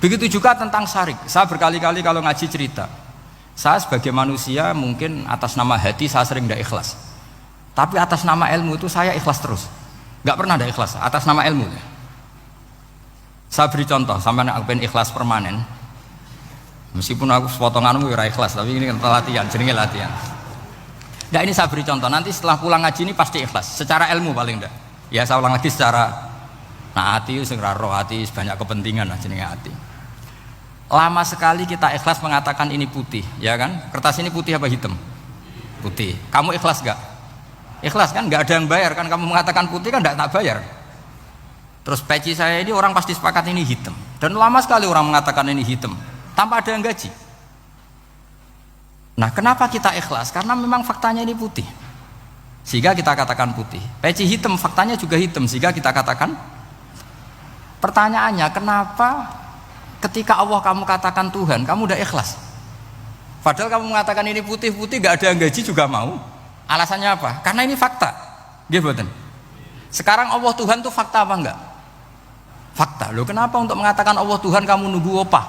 Begitu juga tentang syirik. Saya berkali-kali kalau ngaji cerita, saya sebagai manusia mungkin atas nama hati saya sering tidak ikhlas, tapi atas nama ilmu itu saya ikhlas terus, nggak pernah tidak ikhlas atas nama ilmu. Saya beri contoh, sampai aku pengen ikhlas permanen, meskipun aku sepotonganmu ya ikhlas, tapi ini latihan, jenenge latihan. Nah ini saya beri contoh, nanti setelah pulang ngaji ini pasti ikhlas, secara ilmu paling enggak. Ya saya ulang lagi secara, nah hati segera roh hati banyak kepentingan lah jenenge hati. Lama sekali kita ikhlas mengatakan ini putih, ya kan? Kertas ini putih apa hitam? Putih. Kamu ikhlas gak? Ikhlas kan? Gak ada yang bayar kan? Kamu mengatakan putih kan gak tak bayar. Terus peci saya ini orang pasti sepakat ini hitam, dan lama sekali orang mengatakan ini hitam tanpa ada yang gaji. Nah kenapa kita ikhlas? Karena memang faktanya ini putih sehingga kita katakan putih. Peci hitam faktanya juga hitam sehingga kita katakan. Pertanyaannya kenapa ketika Allah kamu katakan Tuhan kamu udah ikhlas, padahal kamu mengatakan ini putih-putih gak ada yang gaji juga mau. Alasannya apa? Karena ini fakta. Gitu. Sekarang Allah Tuhan itu fakta apa enggak? Fakta. Loh kenapa untuk mengatakan Allah Tuhan kamu nunggu opah?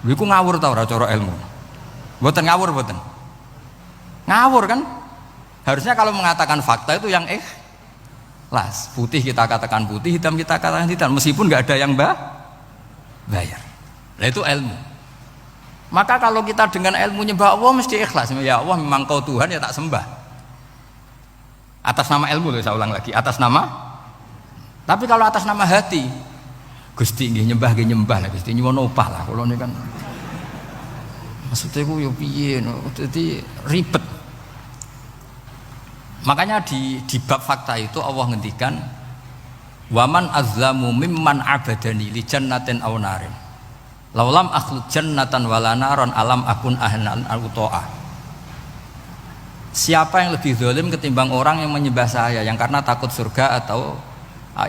Lho iku ngawur tau ora cara ilmu. Mboten ngawur mboten. Ngawur kan? Harusnya kalau mengatakan fakta itu yang ikhlas. Putih kita katakan putih, hitam kita katakan hitam, meskipun nggak ada yang bayar. Nah itu ilmu. Maka kalau kita dengan ilmu nyembah Allah mesti ikhlas. Ya Allah memang kau Tuhan ya tak sembah. Atas nama ilmu loh, saya ulang lagi, atas nama. Tapi kalau atas nama hati, Gusti nggih nyembah lah Gusti nyuwun opah lah kula niku kan. Maksudnya ku yo piye no, dadi ribet. Makanya di bab fakta itu Allah ngendikan waman azlamu mimman abadani li jannatin aw narin. Laulam akhluq jannatan wala naron alam akun ahlan al-uto'ah. Siapa yang lebih zalim ketimbang orang yang menyembah saya yang karena takut surga atau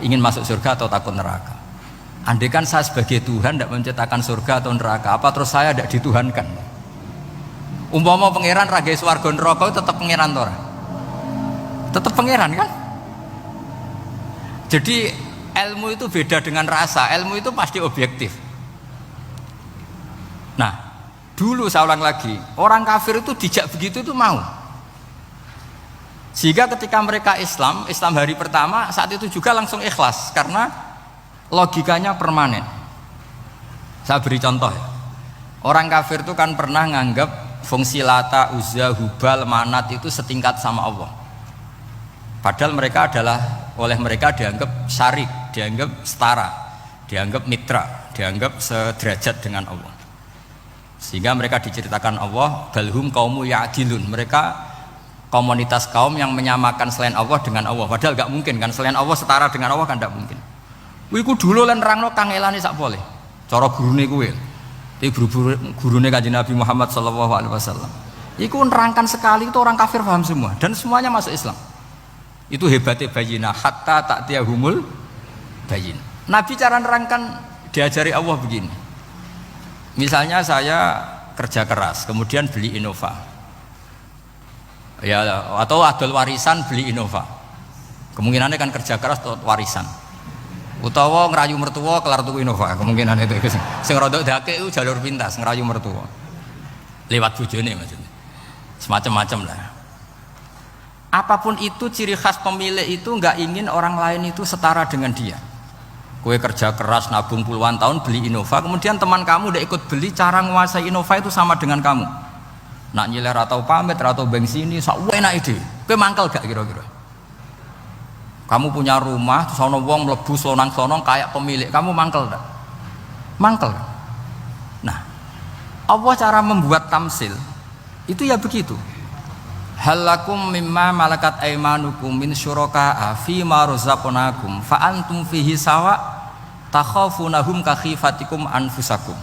ingin masuk surga atau takut neraka. Andai kan saya sebagai Tuhan tidak menciptakan surga atau neraka, apa terus saya tidak dituhankan? Umpama pangeran ragai swarga neraka tetap pangeran tora, tetap pangeran kan? Jadi ilmu itu beda dengan rasa, ilmu itu pasti objektif. Nah dulu saya ulang lagi, orang kafir itu dijak begitu itu mau. Sehingga ketika mereka Islam hari pertama saat itu juga langsung ikhlas karena logikanya permanen. Saya beri contoh ya. Orang kafir itu kan pernah nganggap fungsi Lata, Uzza, Hubal, Manat itu setingkat sama Allah. Padahal mereka oleh mereka dianggap syarik, dianggap setara, dianggap mitra, dianggap sederajat dengan Allah. Sehingga mereka diceritakan Allah balhum qaumu ya'dilun. Mereka komunitas kaum yang menyamakan selain Allah dengan Allah, padahal gak mungkin kan, selain Allah setara dengan Allah kan gak mungkin. Iku dulu lan nerangno kangelane sak boleh cara gurune kuwi, iki gurune Kanjeng Nabi Muhammad sallallahu alaihi wasallam iku nerangkan sekali itu orang kafir paham semua dan semuanya masuk Islam. Itu hebatnya bayina hatta ta'tiyahumul bayin. Nabi cara nerangkan diajari Allah begini, misalnya saya kerja keras kemudian beli Innova ya, atau adol warisan beli Innova, kemungkinannya kan kerja keras atau warisan, utawa ngerayu mertua kelar tuku Innova, kemungkinan itu sing rodok dake itu jalur pintas ngerayu mertua lewat bojone maksudnya, semacam-macam lah. Apapun itu ciri khas pemilik itu nggak ingin orang lain itu setara dengan dia. Kue kerja keras nabung puluhan tahun beli Innova, kemudian teman kamu udah ikut beli, cara menguasai Innova itu sama dengan kamu. Nak nyiler atau pamit atau bensin sak enak ide. Kowe mangkel gak kira-kira? Kamu punya rumah, terus ana wong mlebu slonang-slonong kayak pemilik, kamu mangkel gak? Mangkel. Nah, Allah cara membuat tamsil itu ya begitu. Halakum mimma malakat aymanukum min syuraka'a fi ma razaqnakum fa antum fihi sawa takhafunahum ka khifatikum anfusakum.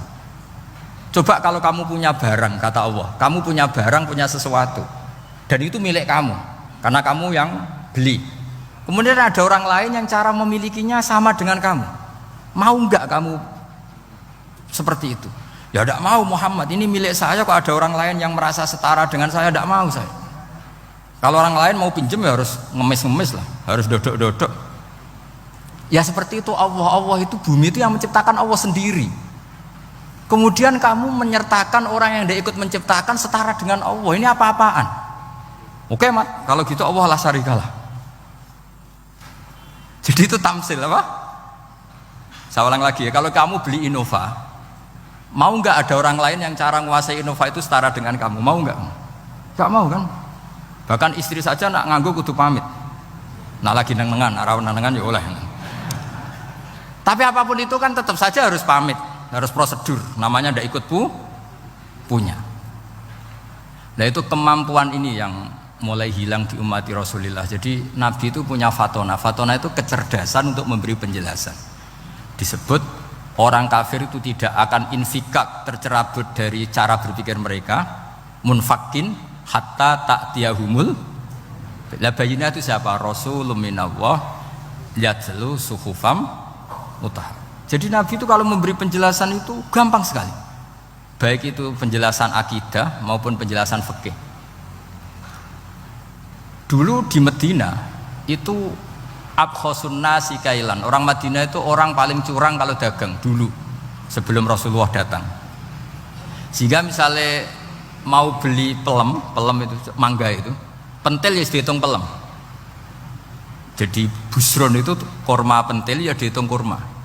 Coba kalau kamu punya barang, kata Allah, kamu punya barang, punya sesuatu dan itu milik kamu karena kamu yang beli. Kemudian ada orang lain yang cara memilikinya sama dengan kamu, mau enggak kamu seperti itu? Ya tidak mau Muhammad, ini milik saya kok ada orang lain yang merasa setara dengan saya, tidak mau saya. Kalau orang lain mau pinjam ya harus ngemis-ngemis lah, harus dodok-dodok. Ya seperti itu Allah itu bumi itu yang menciptakan Allah sendiri. Kemudian kamu menyertakan orang yang tidak ikut menciptakan setara dengan Allah. Ini apa-apaan? Oke mat, kalau gitu Allah la syarikalah. Jadi itu tamsil apa? Saya ulang lagi ya, kalau kamu beli Innova, mau nggak ada orang lain yang cara menguasai Innova itu setara dengan kamu? Mau nggak? Nggak mau kan? Bahkan istri saja nak nganggo kudu pamit. Nak lagi nengan, arah nengan ya oleh. Tapi apapun itu kan tetap saja harus pamit, harus prosedur. Namanya ndak ikut punya. Nah itu kemampuan ini yang mulai hilang di umat Rasulullah. Jadi Nabi itu punya fatona. Fatona itu kecerdasan untuk memberi penjelasan. Disebut orang kafir itu tidak akan infikak, tercerabut dari cara berpikir mereka, munfakin hatta ta'tiyahumul. La bayina itu siapa? Rasulun minallah yatlu suhufam mutahhar. Jadi Nabi itu kalau memberi penjelasan itu gampang sekali. Baik itu penjelasan akidah maupun penjelasan fikih. Dulu di Medina itu abkhosun nasi kailan. Orang Madinah itu orang paling curang kalau dagang dulu sebelum Rasulullah datang. Sehingga misalnya mau beli pelem itu mangga itu, pentil ya dihitung pelem. Jadi busron itu kurma pentil ya dihitung kurma.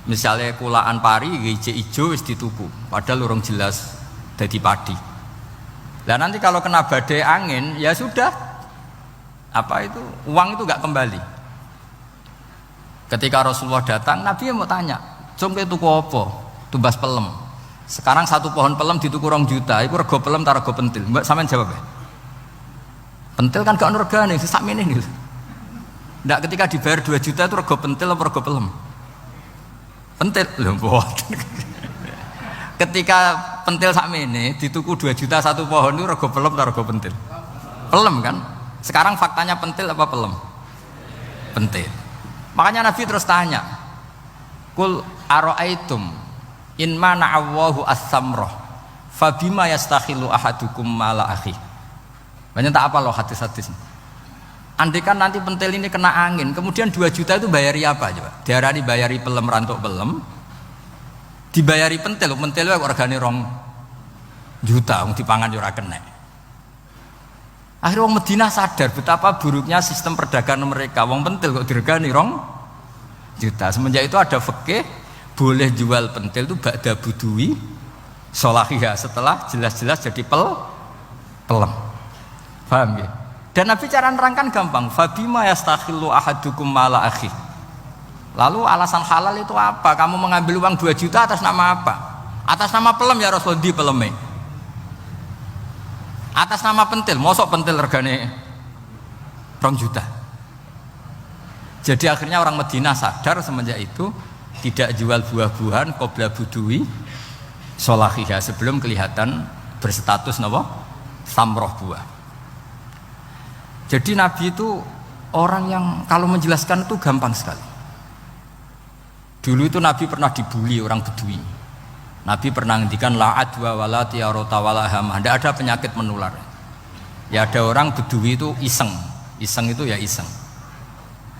Misalnya kulaan pari hijau wis dituku, padahal urung jelas jadi padi. Dan nanti kalau kena badai angin ya sudah, apa itu uang itu nggak kembali. Ketika Rasulullah datang, Nabi mau tanya, "Cung tuku apa?" Tumbas pelem. Sekarang satu pohon pelem dituku 2 juta, itu rego pelem tar rego pentil. Mbak sampean jawab ya? Pentil kan gak ono regane, sakmene nih. Ndak ketika dibayar 2 juta itu rego pentil apa rego pelem? Pentil lho mboten. Ketika pentil sakmene dituku 2 juta satu pohon itu rego pelem atau rego pentil? Pelem kan? Sekarang faktanya pentil apa pelem? Pentil. Makanya Nabi terus tanya, "Kul ara'aitum in mana'allahu as-samrah fabima yastakhilu ahadukum mala akhi." Banyak tak apa loh hadis-hadis. Andai kan nanti pentil ini kena angin, kemudian 2 juta itu bayari apa coba? Diarani bayari pelem rantuk pelem, dibayari pentil itu regane 2 juta, dipangan ora kena. Akhirnya wong Madinah sadar betapa buruknya sistem perdagangan mereka. Wong pentil kok diregani 2 juta. Semenjak itu ada fikih boleh jual pentil itu ba'da budui sholahiyah, setelah jelas-jelas jadi pelem. Paham ya? Dan Nabi cara nerangkan gampang. Fabima yastakhillu ahadukum mala akhi. Lalu alasan halal itu apa? Kamu mengambil uang 2 juta atas nama apa? Atas nama pelem ya Rasul, di peleme. Atas nama pentil, mosok pentil regane 2 juta. Jadi akhirnya orang Madinah sadar semenjak itu tidak jual buah-buahan qobla budui sholahiyah, sebelum kelihatan berstatus napa? Samroh buah. Jadi Nabi itu orang yang kalau menjelaskan itu gampang sekali. Dulu itu Nabi pernah dibully orang Bedui. Nabi pernah ngendikan la adwa wala tiarota wala hamah. Tidak ada penyakit menular. Ya ada orang Bedui itu iseng. Iseng itu ya iseng.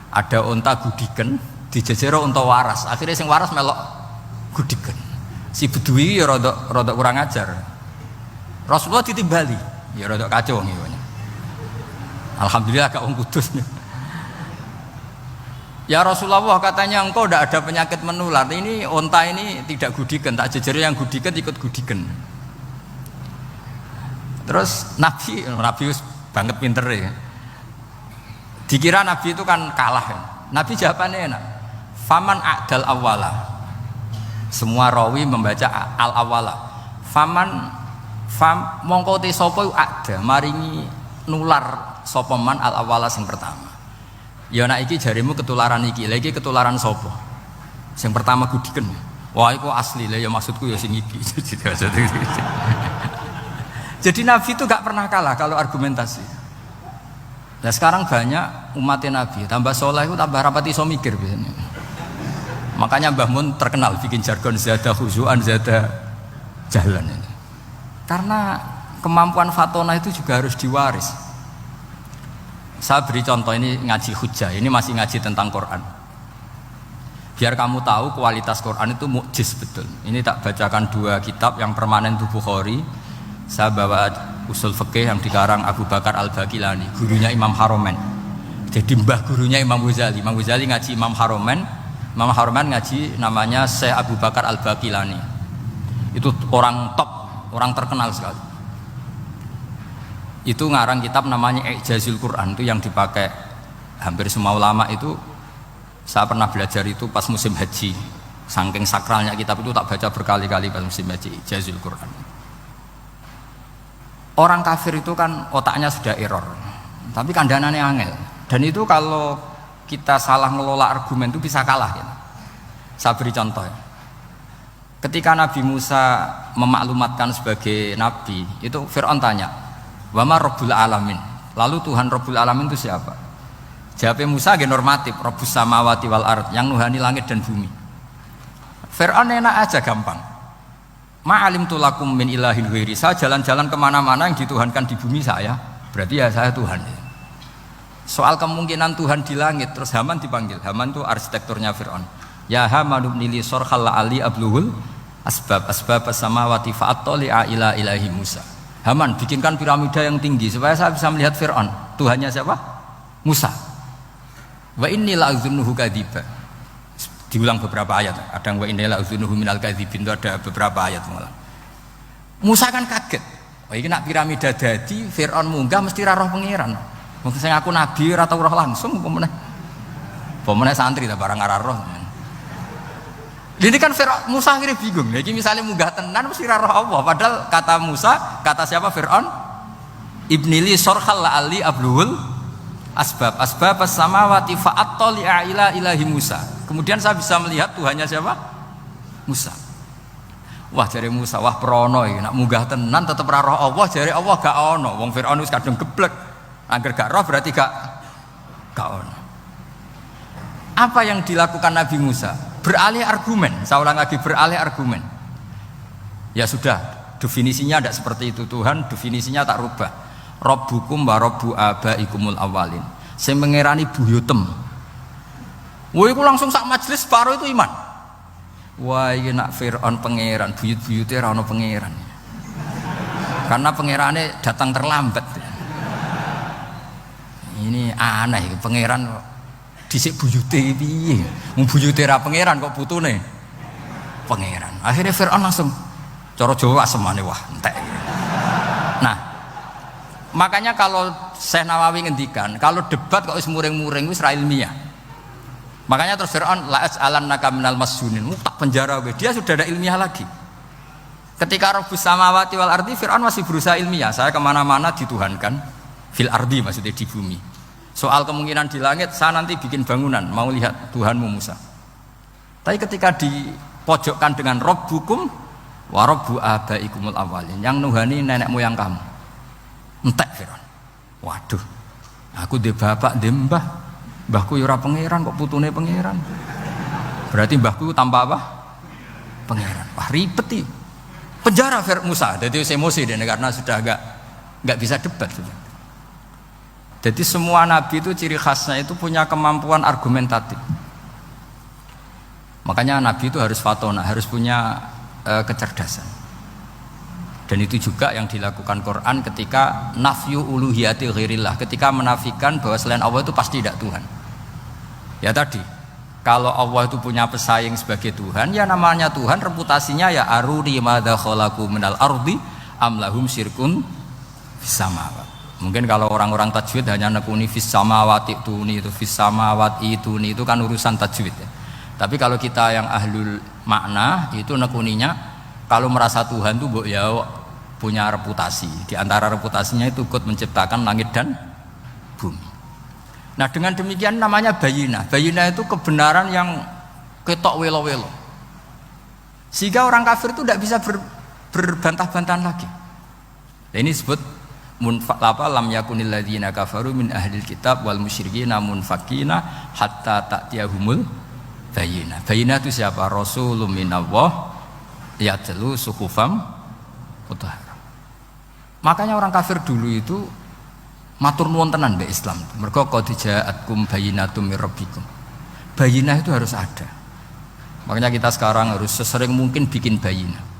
Ada unta gudiken, dijejero unta waras. Akhirnya sing waras melok gudiken. Si Bedui ya rodok kurang ajar. Rasulullah ditimbali, ya rodok kacau ngiwanya. Alhamdulillah gak wong kudus. Ya Rasulullah, katanya engkau tidak ada penyakit menular. Ini onta ini tidak gudiken, tak jejeri yang gudiken ikut gudiken. Terus Nabi banget pinter ya. Dikira Nabi itu kan kalah ya. Nabi jawabannya enak. Faman a'dal awala. Semua rawi membaca al awala. Mongko te sapa ada maringi nular sapa man al awala sing pertama. Ya nek iki jarimu ketularan iki, lha iki ketularan sapa? Sing pertama gudiken. Wah iku asli, lah ya maksudku ya sing iki. Jadi Nabi itu gak pernah kalah kalau argumentasi. Nah sekarang banyak umatnya Nabi, tambah soleh itu tambah rapati iso mikir biasanya. Makanya Mbah Mun terkenal bikin jargon zada khusyuan zada jalan ini. Karena kemampuan fatona itu juga harus diwaris. Saya beri contoh, ini ngaji hujjah, ini masih ngaji tentang Quran. Biar kamu tahu kualitas Quran itu mukjiz betul. Ini tak bacakan 2 kitab yang permanen itu Bukhari. Saya bawa usul fikih yang dikarang Abu Bakar Al-Baqilani, gurunya Imam Haromen. Jadi mbah gurunya Imam Ghazali. Imam Ghazali ngaji Imam Haromen. Imam Haromen ngaji namanya Syekh Abu Bakar Al-Baqilani. Itu orang top, orang terkenal sekali. Itu ngarang kitab namanya I'jazul Quran, itu yang dipakai hampir semua ulama itu. Saya pernah belajar itu pas musim haji. Saking sakralnya kitab itu tak baca berkali-kali pas musim haji, I'jazul Quran. Orang kafir itu kan otaknya sudah error, tapi kandanannya angel. Dan itu kalau kita salah ngelola argumen itu bisa kalah gitu. Saya beri contoh ya. Ketika Nabi Musa memaklumatkan sebagai nabi, itu Fir'aun tanya, "Wa ma Rabbul Alamin?" Lalu Tuhan Rabbul Alamin itu siapa? Jawabnya Musa ge normatif, Rabbus samawati wal ard, yang nuhani langit dan bumi. Fir'aun enak aja gampang. Ma'alim tulakum min ilahin ghairi. Saya jalan-jalan kemana-mana yang dituhankan di bumi saya, berarti ya saya Tuhan. Soal kemungkinan Tuhan di langit, terus Haman dipanggil. Haman itu arsitekturnya Fir'aun. Ya Haman ibnili sorkhal la'ali abluhul asbab as-samawati fa'attali'a ila ilahi Musa. Haman bikinkan piramida yang tinggi supaya saya bisa melihat Fir'aun. Tuhannya siapa? Musa. Wa inni la'adzunuhu kadziba. Diulang beberapa ayat. Ada wa inni la'adzunuhu minal kadzibin, itu ada beberapa ayat malah. Musa kan kaget. Oh iki nak piramida dadi Fir'aun munggah mesti ra roh pangeran. Wong sing aku nabi ora tau roh langsung pemenah santri ta barang ora roh. Ini kan Fir'aun, Musa akhirnya bingung. Iki misalnya munggah tenan mesti ra roh Allah. Padahal kata Musa, kata siapa Fir'aun? Ibnili sorkhal la'ali abluhul asbab as-samawati fa'attali'a ila ilahi Musa. Kemudian saya bisa melihat Tuhannya siapa? Musa. Wah jare Musa, wah prono iki nak munggah tenan tetep ra roh Allah, jare Allah gak ono. Wong Firaun wis kadung geblek. Angger gak roh berarti gak ono. Apa yang dilakukan Nabi Musa? Beralih argumen. Saya ulang lagi, beralih argumen. Ya sudah, definisinya tidak seperti itu. Tuhan definisinya tak rubah. Rabbukum wa rabbu abaikumul awalin. Saya mengerani buyutem. Wah, itu langsung sak majelis baru itu iman. Wah, ini nak Fir'aun pangeran, buyut-buyutnya rano pangeran. Karena pangerannya datang terlambat. Ini aneh, pangeran dhisik buyute piye? Wong buyute ra pangeran kok putune pangeran. Akhirnya Fir'aun langsung cara Jawa asemane wah entek. Nah, makanya kalau Syekh Nawawi ngendikan, kalau debat kok wis muring-muring wis ra ilmiah. Makanya terus Fir'aun la as'alannaka minal masjunin, tak penjara gue. Dia sudah ada ilmiah lagi. Ketika Rabbus samawati wal ardi, Fir'aun masih berusaha ilmiah. Saya kemana-mana dituhankan fil ardi, maksudnya di bumi. Soal kemungkinan di langit, saya nanti bikin bangunan mau lihat Tuhanmu Musa. Tapi ketika dipojokkan dengan Rabbukum wa rabbu abaikumul awalin, yang nuhani nenek moyang kamu, entek Fir'aun. Waduh, aku di bapak di mbahku yura pangeran kok putune pangeran. Berarti mbahku tanpa apa? Pangeran. Wah ribet nih. Penjara Musa. Jadi emosi deh karena sudah nggak bisa debat. Jadi semua nabi itu ciri khasnya itu punya kemampuan argumentatif. Makanya nabi itu harus fatona, harus punya kecerdasan. Dan itu juga yang dilakukan Quran ketika nafyu uluhiyati ghairillah, ketika menafikan bahwa selain Allah itu pasti tidak Tuhan. Ya tadi, kalau Allah itu punya pesaing sebagai Tuhan, ya namanya Tuhan, reputasinya ya aruri madza khalaqu minal ardi am lahum syirkun fis samawat. Mungkin kalau orang-orang tajwid hanya nekuni fis samawati tuni, itu fis samawati tuni, itu kan urusan tajwid ya. Tapi kalau kita yang ahlul makna itu nekuninya kalau merasa Tuhan itu mbok ya punya reputasi. Di antara reputasinya itu ikut menciptakan langit dan bumi. Nah dengan demikian namanya bayinah. Bayinah itu kebenaran yang ketok welo-welo. Sehingga orang kafir itu tidak bisa berbantah-bantahan lagi. Nah, ini disebut lam yakunil ladzina kafaru min ahlil kitab wal musyrikina munfakina hatta ta'tiyahumul bayinah. Bayinah itu siapa? Rasulun minallah yatlu suhufam mutahharah. Makanya orang kafir dulu itu matur nuwun tenan mbek Islam. Mergo qad ja'atkum bayyinatum mir rabbikum. Bayinah itu harus ada. Makanya kita sekarang harus sesering mungkin bikin bayinah.